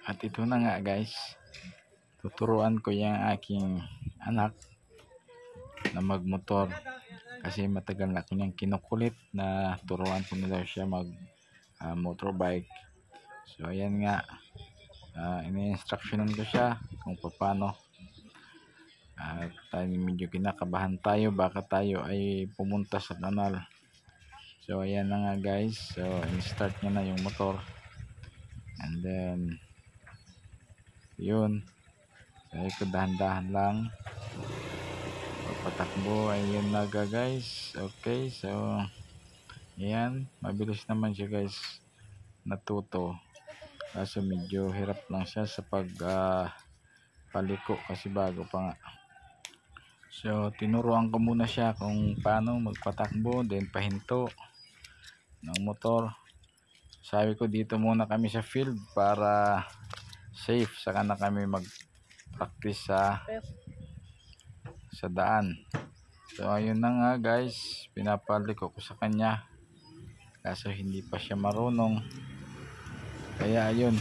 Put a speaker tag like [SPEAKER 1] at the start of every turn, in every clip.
[SPEAKER 1] At ito na nga guys, tuturuan ko yung aking anak na magmotor kasi matagal na ko niyang kinukulit na turuan ko na daw siya mag motorbike. So ayan nga, ini-instructionan ko siya kung paano. At medyo kinakabahan tayo, baka tayo ay pumunta sa kanal. So ayan na nga guys, so in-start niya na yung motor, and then yun, so ito dahan-dahan lang patakbo. Ayun na guys. Okay, so ayan, mabilis naman siya guys natuto, kaso medyo hirap lang siya sa pag paliko kasi bago pa nga. So tinuruan ko muna siya kung paano magpatakbo, then pahinto ng motor. Sabi ko dito muna kami sa field para safe, saka na kami mag practice sa daan. So ayun na nga guys, pinapaliko ko sa kanya kaso hindi pa siya marunong, kaya ayun,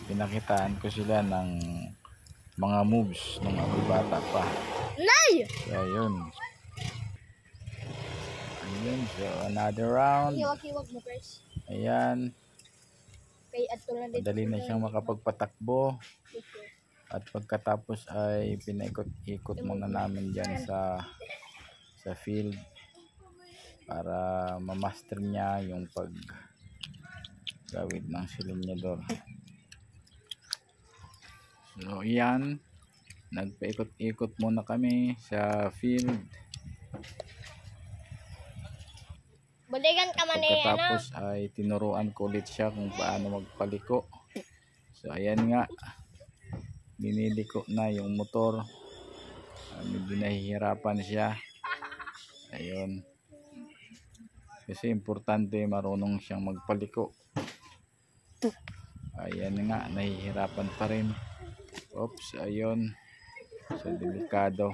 [SPEAKER 1] pinakitaan ko sila ng mga moves nung ako bata pa. So ayun, so another round. Ayan, madali na siyang makapagpatakbo. At pagkatapos ay pinaikot-ikot muna namin dyan sa field para mamaster niya yung paggawid ng silinyador. So yan, nagpaikot-ikot muna kami sa field. Pagkatapos ay tinuruan ko ulit siya kung paano magpaliko. So ayan nga, diniliko na yung motor. Medyo nahihirapan siya. Ayun, kasi importante marunong siyang magpaliko. Ayan nga, nahihirapan pa rin. Oops, ayun, so delikado.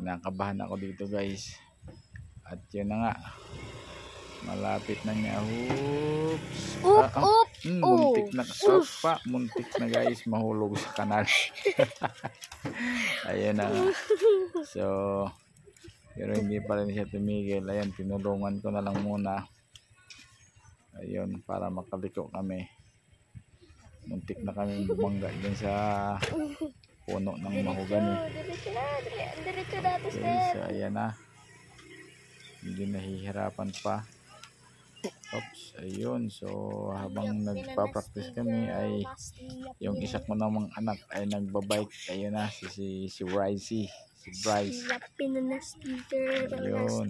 [SPEAKER 1] Nakabahan ako dito guys. At yun na nga, malapit na niya. Oops, muntik na, muntik na guys, mahulog sa kanal. Ayun na nga. So pero hindi pa rin siya tumigil. Ayan, tinulungan ko na lang muna, ayun, para makaliko kami. Muntik na kami bumangga din sa puno ng mahogani. Okay, so ayan na, hindi nahihirapan pa. Oops, ayun, so habang nagpa-practice kami ay yung isa ko namang anak ay nagbabike. Ayun na, si Bryce. Ayun.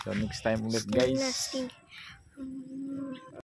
[SPEAKER 1] So next time ulit guys.